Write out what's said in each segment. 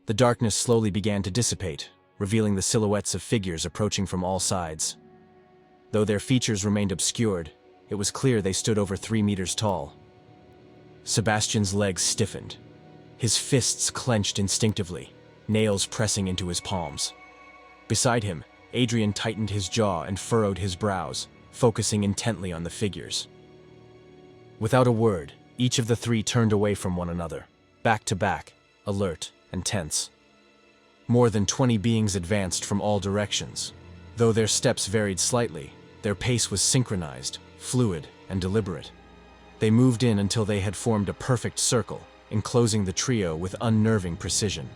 The darkness slowly began to dissipate, revealing the silhouettes of figures approaching from all sides. Though their features remained obscured, it was clear they stood over 3 meters tall. Sebastian's legs stiffened. His fists clenched instinctively, nails pressing into his palms. Beside him, Adrian tightened his jaw and furrowed his brows, focusing intently on the figures. Without a word, each of the three turned away from one another, back to back, alert and tense. More than 20 beings advanced from all directions. Though their steps varied slightly, their pace was synchronized, fluid, and deliberate. They moved in until they had formed a perfect circle, enclosing the trio with unnerving precision.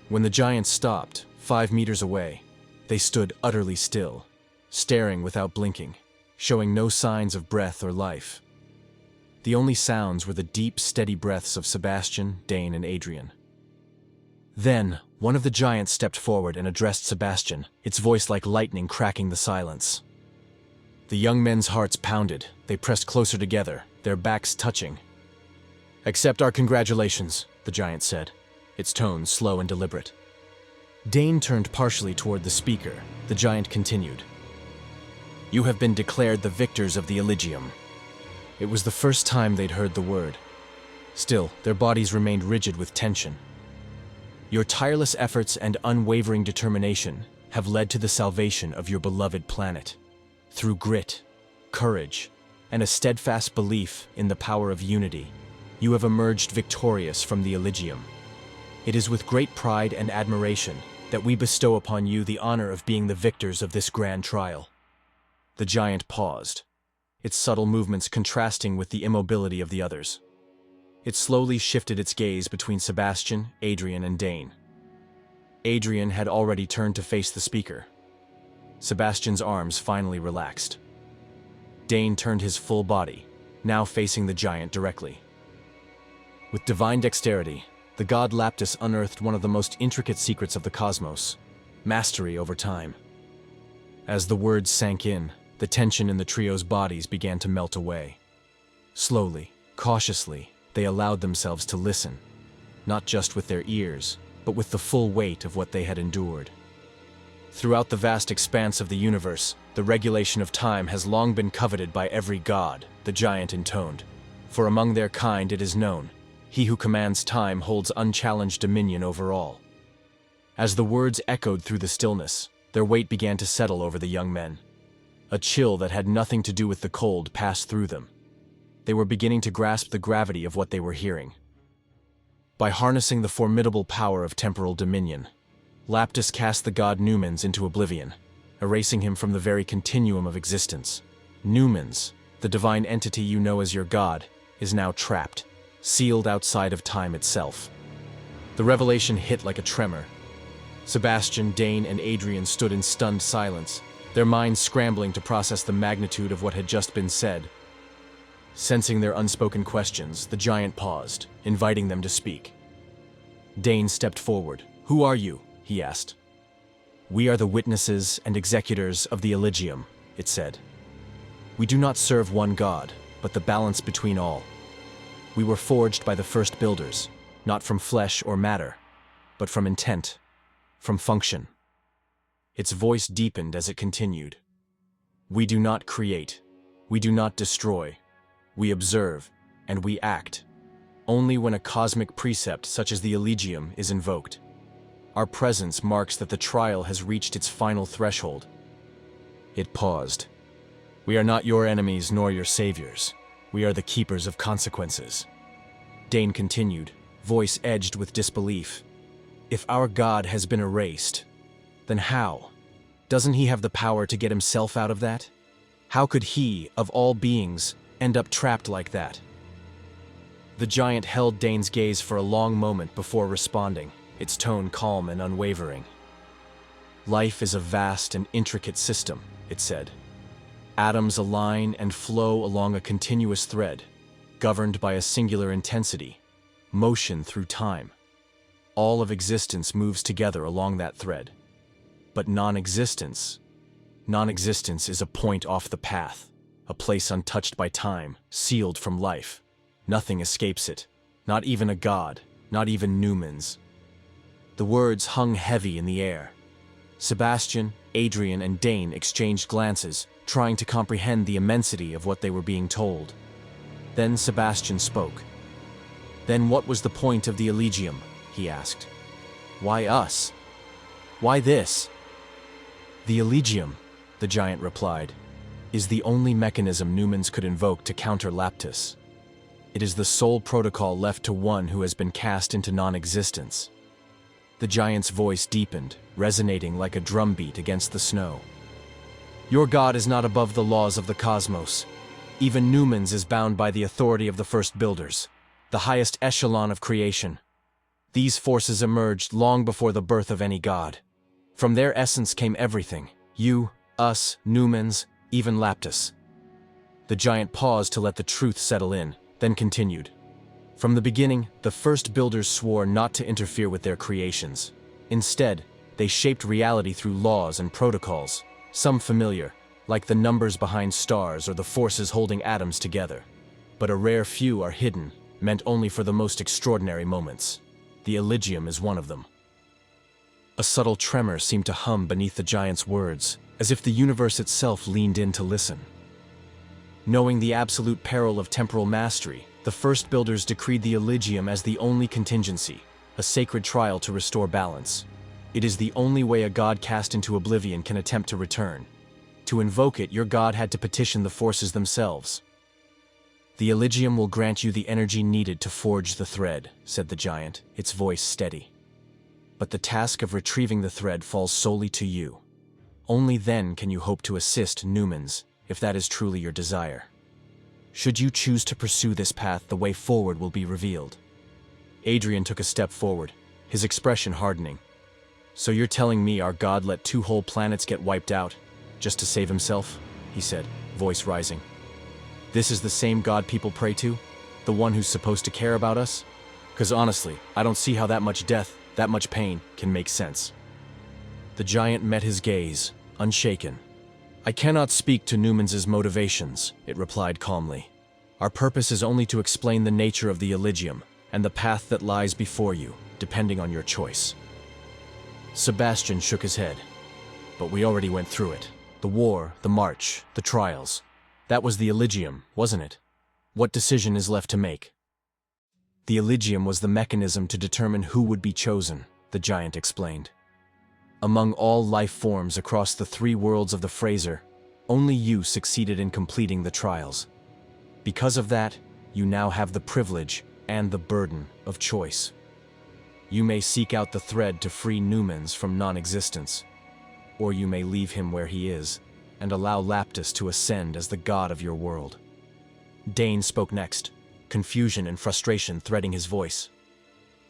When the giants stopped, 5 meters away, they stood utterly still, staring without blinking, showing no signs of breath or life. The only sounds were the deep, steady breaths of Sebastian, Dane, and Adrian. Then, one of the giants stepped forward and addressed Sebastian, its voice like lightning cracking the silence. The young men's hearts pounded. They pressed closer together, their backs touching. "Accept our congratulations," the giant said, its tone slow and deliberate. Dane turned partially toward the speaker. The giant continued. "You have been declared the victors of the Elysium." It was the first time they'd heard the word. Still, their bodies remained rigid with tension. "Your tireless efforts and unwavering determination have led to the salvation of your beloved planet. Through grit, courage, and a steadfast belief in the power of unity, you have emerged victorious from the Elysium. It is with great pride and admiration that we bestow upon you the honor of being the victors of this grand trial." The giant paused, its subtle movements contrasting with the immobility of the others. It slowly shifted its gaze between Sebastian, Adrian, and Dane. Adrian had already turned to face the speaker. Sebastian's arms finally relaxed. Dane turned his full body, now facing the giant directly. With divine dexterity, the god Laptus unearthed one of the most intricate secrets of the cosmos: mastery over time. As the words sank in, the tension in the trio's bodies began to melt away. Slowly, cautiously, they allowed themselves to listen, not just with their ears, but with the full weight of what they had endured. Throughout the vast expanse of the universe, the regulation of time has long been coveted by every god, the giant intoned. For among their kind it is known, he who commands time holds unchallenged dominion over all. As the words echoed through the stillness, their weight began to settle over the young men. A chill that had nothing to do with the cold passed through them. They were beginning to grasp the gravity of what they were hearing. By harnessing the formidable power of temporal dominion, Laptus cast the god Numens into oblivion, erasing him from the very continuum of existence. Numens, the divine entity you know as your god, is now trapped, sealed outside of time itself. The revelation hit like a tremor. Sebastian, Dane, and Adrian stood in stunned silence, their minds scrambling to process the magnitude of what had just been said. Sensing their unspoken questions, the giant paused, inviting them to speak. Dane stepped forward. "Who are you?" he asked. "We are the witnesses and executors of the Elysium," it said. "We do not serve one god, but the balance between all. We were forged by the first builders, not from flesh or matter, but from intent, from function." Its voice deepened as it continued. "We do not create, we do not destroy, we observe, and we act, only when a cosmic precept such as the Elysium is invoked. Our presence marks that the trial has reached its final threshold." It paused. "We are not your enemies nor your saviors. We are the keepers of consequences." Dane continued, voice edged with disbelief. "If our god has been erased, then how? Doesn't he have the power to get himself out of that? How could he, of all beings, end up trapped like that?" The giant held Dane's gaze for a long moment before responding, its tone calm and unwavering. "Life is a vast and intricate system," it said. "Atoms align and flow along a continuous thread, governed by a singular intensity, motion through time. All of existence moves together along that thread. But non-existence is a point off the path, a place untouched by time, sealed from life. Nothing escapes it, not even a god, not even Numens. The words hung heavy in the air. Sebastian, Adrian, and Dane exchanged glances, trying to comprehend the immensity of what they were being told. Then Sebastian spoke. "Then what was the point of the Elegium?" he asked. "Why us? Why this?" "The Elegium," the giant replied, "is the only mechanism Numens could invoke to counter Laptus. It is the sole protocol left to one who has been cast into non-existence." The giant's voice deepened, resonating like a drumbeat against the snow. "Your god is not above the laws of the cosmos. Even Numens is bound by the authority of the first builders, the highest echelon of creation. These forces emerged long before the birth of any god. From their essence came everything: you, us, Numens, even Laptus." The giant paused to let the truth settle in, then continued. "From the beginning, the first builders swore not to interfere with their creations. Instead, they shaped reality through laws and protocols, some familiar, like the numbers behind stars or the forces holding atoms together. But a rare few are hidden, meant only for the most extraordinary moments. The Elegium is one of them." A subtle tremor seemed to hum beneath the giant's words, as if the universe itself leaned in to listen. Knowing the absolute peril of temporal mastery, the first builders decreed the Elegium as the only contingency, a sacred trial to restore balance. It is the only way a god cast into oblivion can attempt to return. To invoke it, your god had to petition the forces themselves. "The Elegium will grant you the energy needed to forge the thread," said the giant, its voice steady. "But the task of retrieving the thread falls solely to you. Only then can you hope to assist Numens, if that is truly your desire. Should you choose to pursue this path, the way forward will be revealed." Adrian took a step forward, his expression hardening. "So you're telling me our god let 2 whole planets get wiped out, just to save himself?" he said, voice rising. "This is the same god people pray to? The one who's supposed to care about us? 'Cause honestly, I don't see how that much death, that much pain, can make sense." The giant met his gaze, unshaken. "I cannot speak to Numens' motivations," it replied calmly. "Our purpose is only to explain the nature of the Elegium and the path that lies before you, depending on your choice." Sebastian shook his head. "But we already went through it. The war, the march, the trials. That was the Elegium, wasn't it? What decision is left to make?" "The Elegium was the mechanism to determine who would be chosen," the giant explained. "Among all life forms across the 3 worlds of the Fraser, only you succeeded in completing the trials. Because of that, you now have the privilege and the burden of choice. You may seek out the thread to free Numens from non-existence, or you may leave him where he is and allow Laptus to ascend as the god of your world." Dane spoke next, confusion and frustration threading his voice.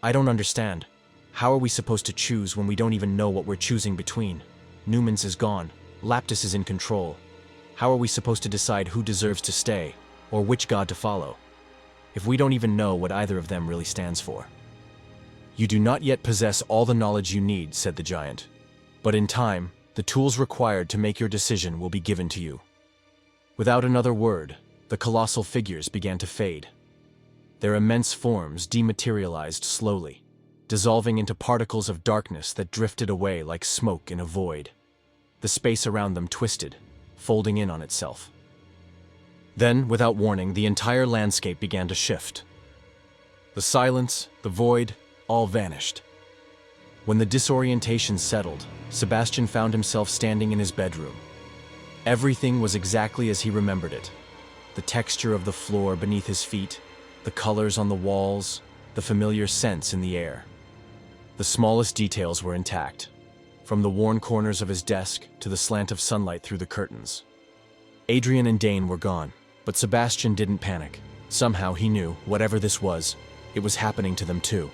"I don't understand. How are we supposed to choose when we don't even know what we're choosing between? Numens is gone, Laptus is in control. How are we supposed to decide who deserves to stay, or which god to follow, if we don't even know what either of them really stands for?" "You do not yet possess all the knowledge you need," said the giant. "But in time, the tools required to make your decision will be given to you." Without another word, the colossal figures began to fade. Their immense forms dematerialized slowly, dissolving into particles of darkness that drifted away like smoke in a void. The space around them twisted, folding in on itself. Then, without warning, the entire landscape began to shift. The silence, the void, all vanished. When the disorientation settled, Sebastian found himself standing in his bedroom. Everything was exactly as he remembered it. The texture of the floor beneath his feet, the colors on the walls, the familiar scents in the air. The smallest details were intact, from the worn corners of his desk to the slant of sunlight through the curtains. Adrian and Dane were gone, but Sebastian didn't panic. Somehow he knew, whatever this was, it was happening to them too.